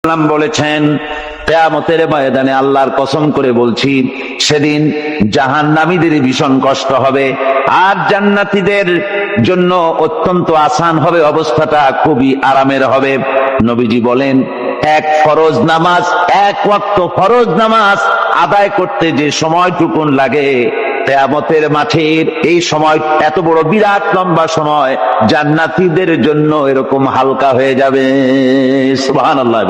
বলেছেন, কিয়ামতের ময়দানে আল্লাহর কসম করে বলছি, সেদিন জাহান্নামীদের ভীষণ কষ্ট হবে আর জান্নাতীদের জন্য অত্যন্ত আসান হবে, অবস্থাটা খুবই আরামের হবে। নবীজি বলেন, এক ফরজ নামাজ, এক ওয়াক্ত ফরজ নামাজ আদায় করতে যে সময়টুকুন লাগে, কিয়ামতের মাঠের এই সময় এত বড় বিরাট লম্বা সময় জান্নাতীদের জন্য এরকম হালকা হয়ে যাবে। সুবহানাল্লাহ।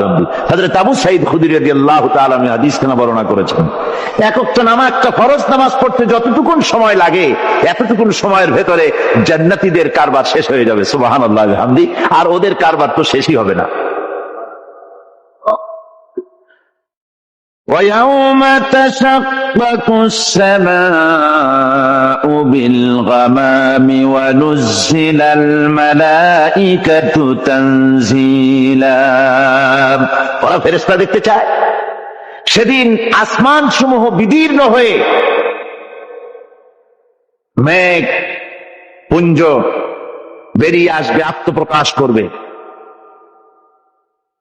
হযরত আবু সাঈদ খুদরী রাদিয়াল্লাহু তাআলা হাদিস খানা বর্ণনা করেছেন, এক ওয়াক্ত নামাজ, একটা ফরজ নামাজ পড়তে যতটুকুন সময় লাগে, এতটুকুন সময়ের ভেতরে জান্নাতীদের কারবার শেষ হয়ে যাবে। সুবহানাল্লাহ বিহামদি। আর ওদের কারবার তো শেষই হবে না। وَيَوْمَ تَشَقَّقُ السَّمَاءُ بِالْغَمَامِ وَنُزِّلَ الْمَلَائِكَةُ تَنزِيلًا। ওরা ফেরেশতা দেখতে চায়। সেদিন আসমান সমূহ বিদীর্ণ হয়ে মেঘ পুঞ্জ বেরিয়ে আসবে, আত্মপ্রকাশ করবে।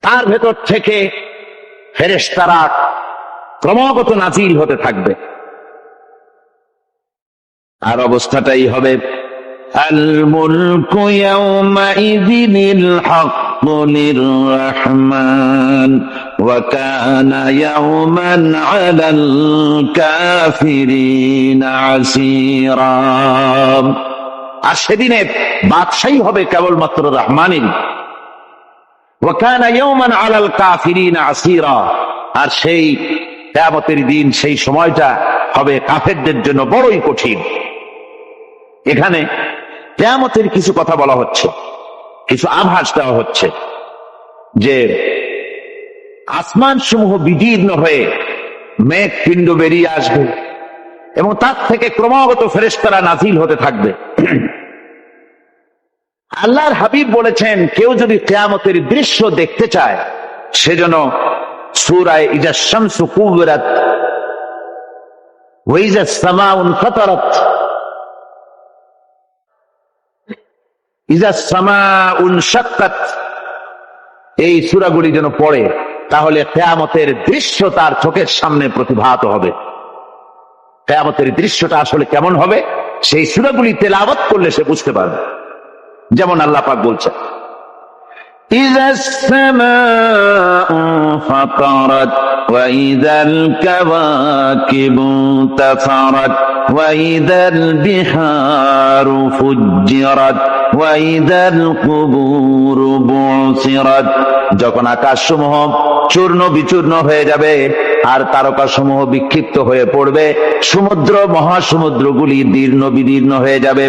তার ভেতর থেকে ফেরেশতারা ক্রমাগত নাজিল হতে থাকবে। আর অবস্থাটাই হবে, আল মুলকু ইয়াওমাইযিনিল হাক্কু লিররহমান ওয়া কানা ইয়াওমান আলাল কাফিরিনা আসীরা। আর সেদিনে বাদশাহী হবে কেবলমাত্র রহমানের। ওয়া কানা ইয়াওমান আলাল কাফিরিনা আসীরা। আর সেই কিয়ামতের দিন, সেই সময়টা হবে কাফেরদের জন্য বড়ই কঠিন। এখানে কিয়ামতের কিছু কথা বলা হচ্ছে, কিছু আভাস দেওয়া হচ্ছে যে আসমান সমূহ বিদীর্ণ হয়ে মেঘ পিণ্ড বেরিয়ে আসবে এবং তার থেকে ক্রমাগত ফেরেশতারা নাজিল হতে থাকবে। আল্লাহর হাবিব বলেছেন, কেউ যদি কিয়ামতের দৃশ্য দেখতে চায়, সেজন্য সূরা ইযা শামসু কুবিরাত ওয়া ইযা সামাউ ফাতারাত, ইযা সামাউ শাক্কাত, এই সূরাগুলি যেন পড়ে, তাহলে কিয়ামতের দৃশ্য তার চোখের সামনে প্রতিভাত হবে। কিয়ামতের দৃশ্যটা আসলে কেমন হবে, সেই সূরাগুলি তেলাওয়াত করলে সে বুঝতে পারবে। যেমন আল্লাহ পাক বলছেন, إذا السماء فطرت وإذا الكواكب انتثرت وإذا البحار فجرت وإذا القبور بعثرت। যখন আকাশসমূহ চূর্ণ বিচূর্ণ হয়ে যাবে আর তারকাসমূহ বিক্ষিপ্ত হয়ে পড়বে, সমুদ্র মহাসমুদ্রগুলি দীর্ণ বিদীর্ণ হয়ে যাবে,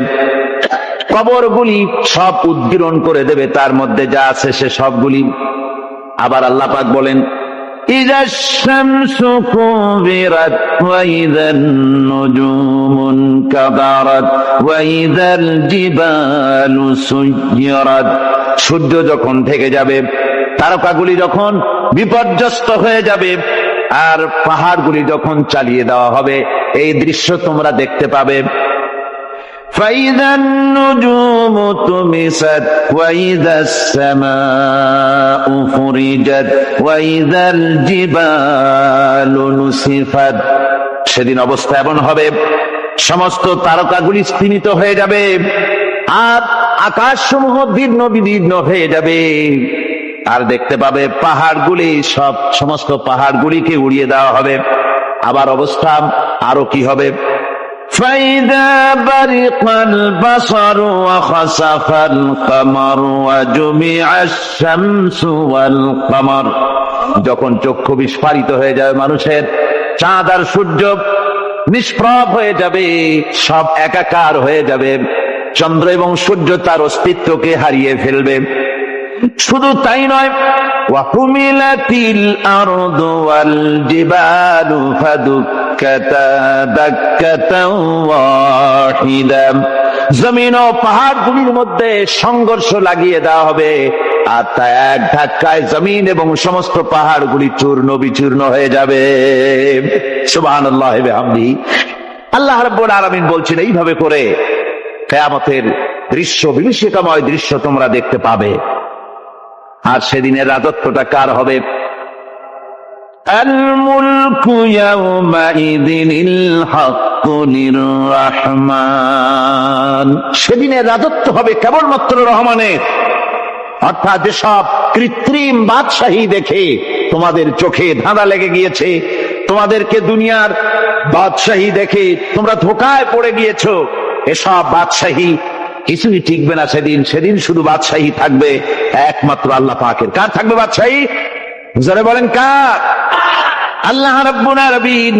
কবরগুলি সব উদ্গীরণ করে দেবে, তার মধ্যে যা আছে সে সবগুলি। আবার আল্লাহ পাক বলেন, ইযাশ শামসু কুবিরাত ওয়া ইযান নুজুমুন কাদারাত ওয়া ইযাল জিবালু সুয়্যিরাত। সূর্য যখন ঢেকে যাবে, তারকাগুলি যখন বিপর্যস্ত হয়ে যাবে আর পাহাড়গুলি যখন চালিয়ে দেওয়া হবে, এই দৃশ্য তোমরা দেখতে পাবে। فَإِذَا النُّجُومُ طُمِسَتْ وَإِذَا السَّمَاءُ فُرِجَتْ وَإِذَا الْجِبَالُ نُسِفَتْ। সেদিন অবস্থা এমন হবে, সমস্ত তারকাগুলি স্তিমিত হয়ে যাবে আর আকাশসমূহ দীর্ণ বিদীর্ণ হয়ে যাবে। আর দেখতে পাবে পাহাড়গুলি, সমস্ত পাহাড়গুলিকে উড়িয়ে দেওয়া হবে। আবার অবস্থা আরো কি হবে, فَإِذَا بَرِقَ الْبَصَرُ وَخَسَفَ الْقَمَرُ وَجُمِعَ الشَّمْسُ وَالْقَمَرُ। যখন চক্ষু বিস্ফারিত হয়ে যাবে মানুষের, চাঁদ আর সূর্য নিষ্প্রভ হয়ে যাবে, সব একাকার হয়ে যাবে, চন্দ্র এবং সূর্য তার অস্তিত্বকে হারিয়ে ফেলবে। শুধু তাই নয়, ওয়াহুমিলাতিল আরদু ওয়াল জিবালু ফাদুক্কাতা দাক্কাতাও ওয়াহিদা। জমিন ও পাহাড়গুলির মধ্যে সংঘর্ষ লাগিয়ে দেওয়া হবে, আর তা এক ধাক্কায় জমিন এবং সমস্ত পাহাড়গুলি চূর্ণ বিচূর্ণ হয়ে যাবে। সুবহানাল্লাহ ওয়া বিহামদিহি। আল্লাহ রাব্বুল আলামিন বলছেন, এইভাবে করে কিয়ামতের দৃশ্য, বিভীষিকাময় দৃশ্য তোমরা দেখতে পাবে। আর সেদিনের রাজত্বটা কার হবে? الملك يومئذ الحق للرحمن সেদিনের রাজত্ব হবে কেবলমাত্র রহমানের। অর্থাৎ যেসব কৃত্রিম বাদশাহী দেখে তোমাদের চোখে ধাঁধা লেগে গিয়েছে, তোমাদেরকে দুনিয়ার বাদশাহী দেখে তোমরা ধোঁকায় পড়ে গিয়েছো, এসব বাদশাহী কিছুই টিকবে না সেদিন। সেদিন শুধু বাদশাহী থাকবে একমাত্র আল্লাহ পাকের। কার থাকবে বাদশাহী? যারা বলেন কার? আল্লাহ রাব্বুল আলামিন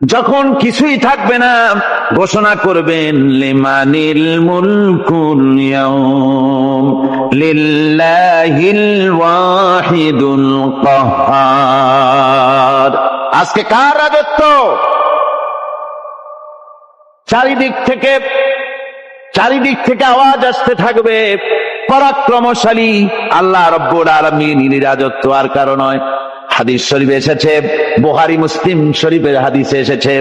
যখন কিছুই থাকবে না ঘোষণা করবেন লিমানিল মুলকুল ইয়াউম লিল্লাহিল ওয়াহিদুল কাহ্হার। আজকে কার রাজত্ব? চারিদিক থেকে আওয়াজ আসতে থাকবে, পরাক্রমশালী আল্লাহ রাব্বুল আলামিনের রাজত্ব আর কারো নয়। হাদিস শরীফে এসেছে, বুখারী মুসলিম শরীফের হাদিসে এসেছে,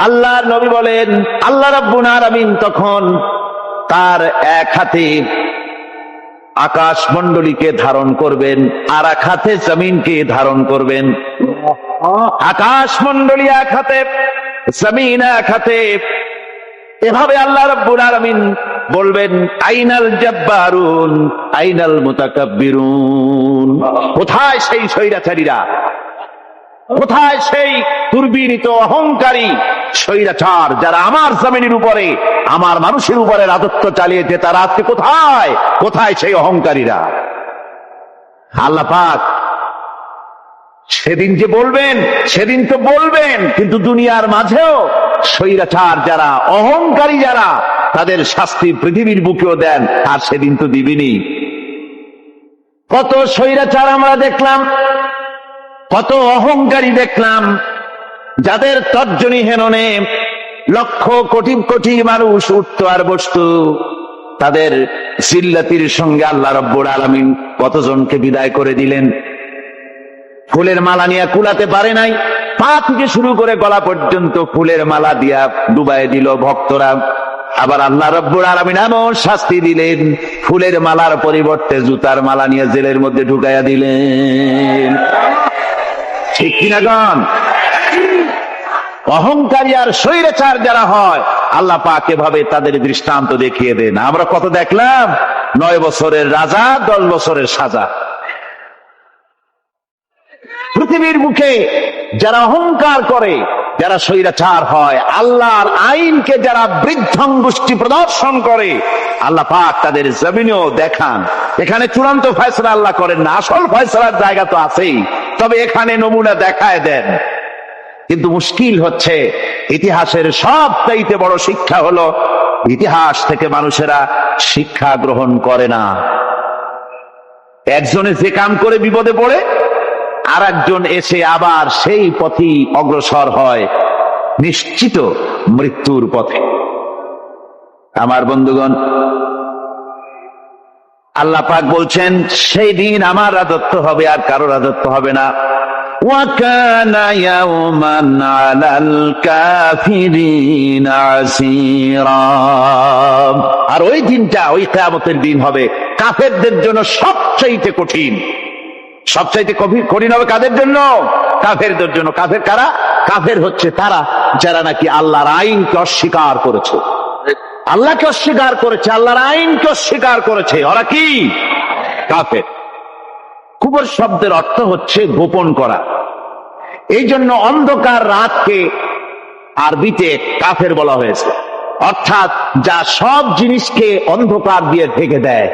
আল্লাহর নবী বলেন আল্লাহ রাব্বুল আলামিন তখন তার এক হাতে আকাশ মণ্ডলীকে ধারণ করবেন, আর এক হাতে জমিনকে ধারণ করবেন। আকাশ মণ্ডলী এক হাতে, জমিন এক হাতে। এভাবে আল্লাহ রাব্বুল আলামিন বলবেন আইনাল জাব্বারুন আইনাল মুতাকাব্বিরুন। কোথায় সেই স্বৈরাচারীরা? কোথায় সেই দুর্বিনীত অহংকারী স্বৈরাচার যারা আমার জমিনের উপরে, আমার মানুষের উপরে রাজত্ব চালিয়েছে? তারা আজকে কোথায়? কোথায় সেই অহংকারীরা? আল্লাহ পাক সেদিন যে বলবেন, সেদিন তো বলবেন, কিন্তু দুনিয়ার মাঝেও স্বৈরাচার যারা, অহংকারী যারা, তাদের শাস্তি পৃথিবীর বুকেও দেন, আর সেদিন তো দিবেনি। কত স্বৈরাচার আমরা দেখলাম, কত অহংকারী দেখলাম, যাদের তর্জনী হেননে লক্ষ কোটি কোটি মানুষ উঠত আর বসত। তাদের জিল্লাতির সঙ্গে আল্লাহ রাব্বুল আলামিন কতজনকে বিদায় করে দিলেন। ফুলের মালা নিয়ে কুলাতে পারে নাই, পা থেকে শুরু করে গলা পর্যন্ত ফুলের মালা দিয়া ডুবাই দিল ভক্তরা। আবার আল্লাহ রাব্বুল আলামিন এমন শাস্তি দিলেন, ফুলের মালার পরিবর্তে জুতার মালা নিয়ে জেলের মধ্যে ঢুকাইয়া দিলেন। ঠিক কিনা গণ? অহংকারী আর স্বৈরাচার যারা হয়, আল্লাহ পাক এভাবে তাদের দৃষ্টান্ত দেখিয়ে দেন। আমরা কত দেখলাম, 9 বছরের রাজা 10 বছরের সাজা। পৃথিবীর মুখে যারা অহংকার করে, যারা স্বৈরাচার হয়, আল্লাহর আইনকে যারা বৃদ্ধাঙ্গুষ্টি প্রদর্শন করে, আল্লাহ পাক তাদের জমিনেও দেখান। এখানে চূড়ান্ত ফয়সালা আল্লাহ করেন না, আসল ফয়সালার জায়গা তো আছেই, তবে এখানে নমুনা দেখায় দেন। কিন্তু মুশকিল হচ্ছে, ইতিহাসের সবচাইতে বড় শিক্ষা হলো ইতিহাস থেকে মানুষেরা শিক্ষা গ্রহণ করে না। একজনে যে কাম করে বিপদে পড়ে, আর একজন এসে আবার সেই পথেই অগ্রসর হয়, নিশ্চিত মৃত্যুর পথে। আমার বন্ধুগণ, আল্লাহ পাক বলছেন সেই দিন আমার রাজত্ব হবে, আর কারো রাজত্ব হবে না। ওয়াকানা ইয়াওমান আলাল কাফিরিন আসীরা। আর ওই দিনটা, ওই কিয়ামতের দিন হবে কাফেরদের জন্য সবচাইতে কঠিন। সবচাইতে কঠিন হবে কাদের জন্য? কাফেরদের জন্য। কাফের কারা? কাফের হচ্ছে তারা যারা নাকি আল্লাহর আইনকে অস্বীকার করেছে, আল্লাহকে অস্বীকার করেছে, আল্লাহর আইনকে অস্বীকার করেছে। ওরা কি? কাফের। কুফর শব্দের অর্থ হচ্ছে গোপন করা। এই জন্য অন্ধকার রাতকে আরবিতে কাফের বলা হয়েছে, অর্থাৎ যা সব জিনিসকে অন্ধকার দিয়ে ঢেকে দেয়।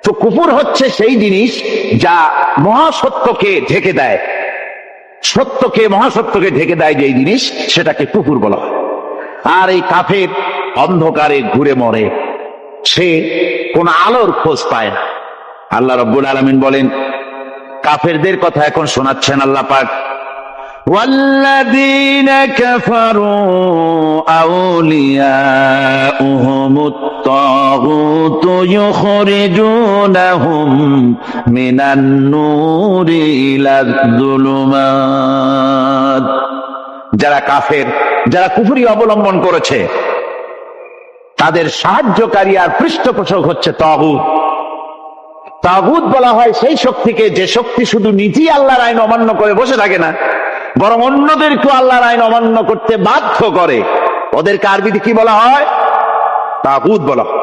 তো কুফর হচ্ছে সেই জিনিস যা মহাসত্যকে ঢেকে দেয়, সত্যকে, মহাসত্যকে ঢেকে দেয় যেই জিনিস, সেটাকে কুফর বলা হয়। আর এই কাফের অন্ধকারে ঘুরে মরে, সে কোন আলোর খোঁজ পায় না। আল্লাহ রাব্বুল আলামিন বলেন, কাফেরদের কথা এখন শোনাচ্ছেন আল্লাহ পাক, والذين كفروا أولياؤهم الطاغوت يخرجونهم من النور إلى الظلمات। যারা কাফের, যারা কুফরি অবলম্বন করেছে, তাদের সাহায্যকারী আর পৃষ্ঠপোষক হচ্ছে তাগুত। তাগুত বলা হয় সেই শক্তিকে যে শক্তি শুধু নিজেই আল্লাহর আইন অমান্য করে বসে থাকে না, বরং অন্যদেরকেও আল্লাহর আইন অমান্য করতে বাধ্য করে। ওদেরকে আরবিতে কি বলা হয়? তাগুত বলা হয়।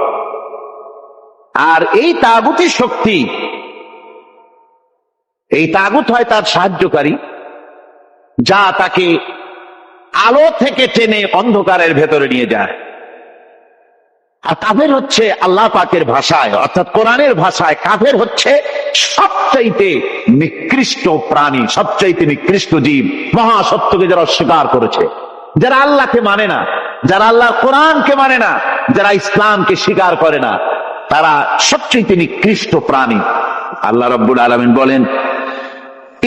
আর এই তাগুতি শক্তি, এই তাগুত হয় তার সাহায্যকারী, যা তাকে আলো থেকে টেনে অন্ধকারের ভেতরে নিয়ে যায়। আর কাফের হচ্ছে আল্লাহ পাকের ভাষায় অর্থাৎ কোরআনের ভাষায় কাফের হচ্ছে সবচাইতে নিকৃষ্ট প্রাণী, সবচাইতে নিকৃষ্ট জীব। মহাসত্যকে যারা অস্বীকার করেছে, যারা আল্লাহকে মানে না, যারা আল্লাহর কোরআনকে মানে না, যারা ইসলামকে স্বীকার করে না, তারা সবচাইতে নিকৃষ্ট প্রাণী। আল্লাহ রাব্বুল আলামিন বলেন,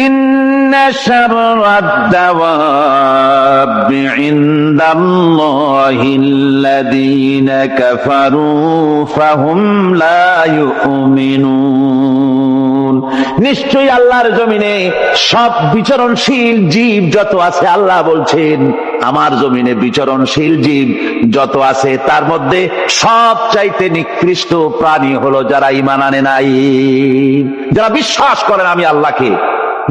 ইন্না শাররাদ দাওয়াবি ইনদাল্লাহিল্লাযীনা কাফারু ফাহুম লা ইউমিনুন। নিশ্চয়ই আল্লাহর জমিনে সব বিচরণশীল জীব যত আছে, আল্লাহ বলছেন আমার জমিনে বিচরণশীল জীব যত আছে তার মধ্যে সবচাইতে নিকৃষ্ট প্রাণী হলো যারা ঈমান আনে নাই, যারা বিশ্বাস করেন আমি আল্লাহকে,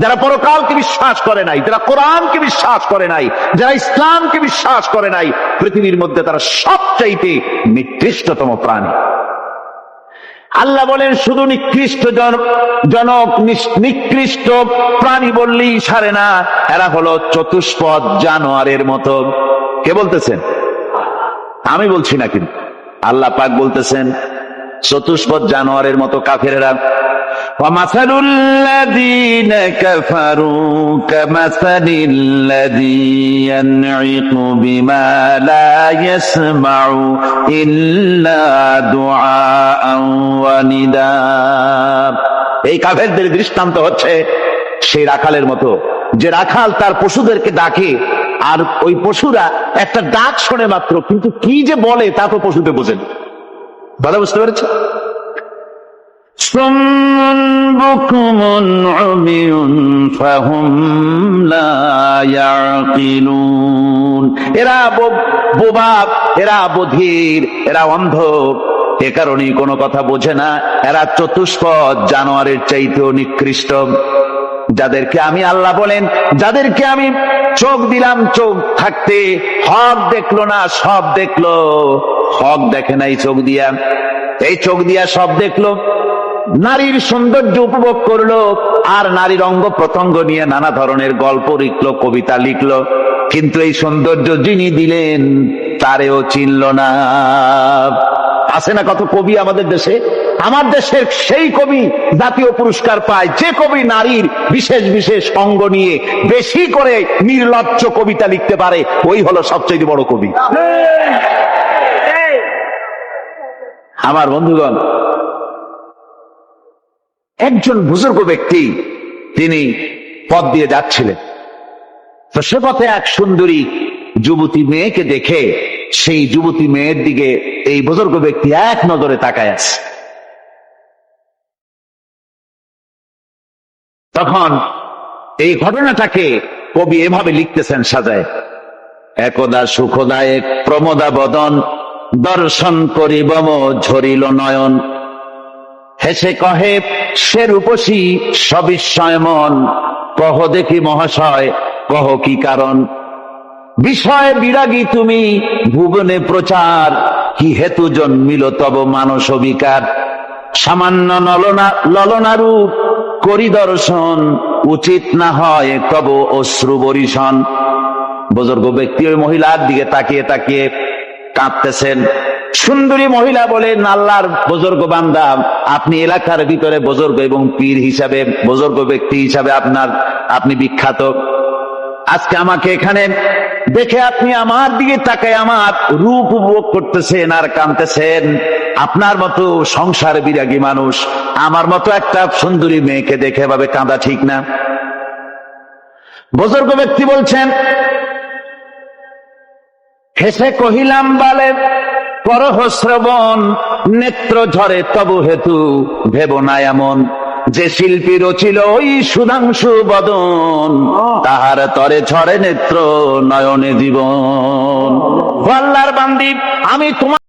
যারা পরকালকে বিশ্বাস করে নাই, যারা কোরআনকে বিশ্বাস করে নাই, যারা ইসলামকে বিশ্বাস করে নাই, পৃথিবীর মধ্যে তারা সবচাইতে নিকৃষ্টতম প্রাণী। আল্লাহ বলেন শুধু নিকৃষ্ট জনক নিকৃষ্ট প্রাণী বললেই সারে না, এরা হলো চতুষ্পদ জানোয়ারের মতো। কে বলতেছেন? আমি বলছি না, কিন্তু আল্লাহ পাক বলতেছেন চতুষ্পদ জানোয়ারের মতো কাফেরেরা। وَمَثَلُ الَّذِينَ كَفَرُوا كَمَثَلِ الَّذِي يَنْعِقُ بِمَا لَا يَسْمَعُ إِلَّا دُعَاءً وَنِدَاءً। এই কাফেরদের দৃষ্টান্ত হচ্ছে সেই রাখালের মতো, যে রাখাল তার পশুদেরকে ডাকে, আর ওই পশুরা একটা ডাক শোনে মাত্র, কিন্তু কি যে বলে তা তো পশুতে বোঝেন। ভালো বুঝতে পেরেছে? এরা বোবা, এরা বধির, এরা অন্ধ, এ কারণেই কোনো কথা বোঝে না। এরা চতুষ্পদ জানোয়ারের চাইতেও নিকৃষ্ট। যাদেরকে আমি আল্লাহ বলেন, যাদেরকে আমি চোখ দিলাম, চোখ থাকতে হক দেখলো না, সব দেখলো। হক দেখে নাই চোখ দিয়া, এই চোখ দিয়া সব দেখলো। নারীর সৌন্দর্য উপভোগ করলো, আর নারীর অঙ্গ প্রত্যঙ্গ নিয়ে নানা ধরনের গল্প লিখলো, কবিতা লিখলো, কিন্তু এই সৌন্দর্য যিনি দিলেন তারেও চিনল না। আছে না কত কবি আমাদের দেশে? আমার দেশের সেই কবি জাতীয় পুরস্কার পায় যে কবি নারীর বিশেষ বিশেষ অঙ্গ নিয়ে বেশি করে নির্লজ্জ কবিতা লিখতে পারে, ওই হলো সবচেয়ে বড় কবি। আমার বন্ধুগণ, একজন বুজুর্গ ব্যক্তি তিনি পথ দিয়ে যাচ্ছিলেন, তো সে পথে এক সুন্দরী যুবতী মেয়েকে দেখে সেই যুবতী মেয়ের দিকে এই বুজুর্গ ব্যক্তি এক নজরে তাকায় আছে। তখন এই ঘটনাটাকে কবি এভাবে লিখতেছেন সাজায়, একদা সুখদায়ক প্রমোদা বদন দর্শন করিব ঝরিল নয়ন, হেসে কহে সে রূপসী সবিস্ময় মন, কহ দেখি মহাশয় কহ কি কারণ, বিষয় বিরাগী তুমি ভুবনে প্রচার, কি হেতু জন্মিল তব মানস বিকার, সামান্য ললনা রূপ করি দর্শন, উচিত না হয় তব অশ্রু বরিশন। বুজুর্গ ব্যক্তি ওই মহিলার দিকে তাকিয়ে তাকিয়ে কাঁদতেছেন। সুন্দরী মহিলা বলেন, আল্লাহর বুজুর্গ বান্দা, আপনি এলাকার ভিতরে বুজুর্গ এবং পীর হিসাবে, বুজুর্গ ব্যক্তি হিসাবে আপনি বিখ্যাত। আজকে আমাকে এখানে দেখে আপনি আমার দিকে তাকায় আমার রূপ উপভোগ করতেছেন আর কাঁদতেছেন। আপনার মতো সংসার বিরাগী মানুষ আমার মতো একটা সুন্দরী মেয়েকে দেখে ভাবে কাঁদা ঠিক না। বুজুর্গ ব্যক্তি বলছেন, হেসে কহিলাম বালে করহ শ্রবণ, নেত্র ঝরে তবু হেতু ভেব না এমন, যে শিল্পী রচিল ওই সুধাংশু বদন, তাহার তরে ঝরে নেত্র নয়নে জীবন। আল্লাহর বান্দি, আমি তোমার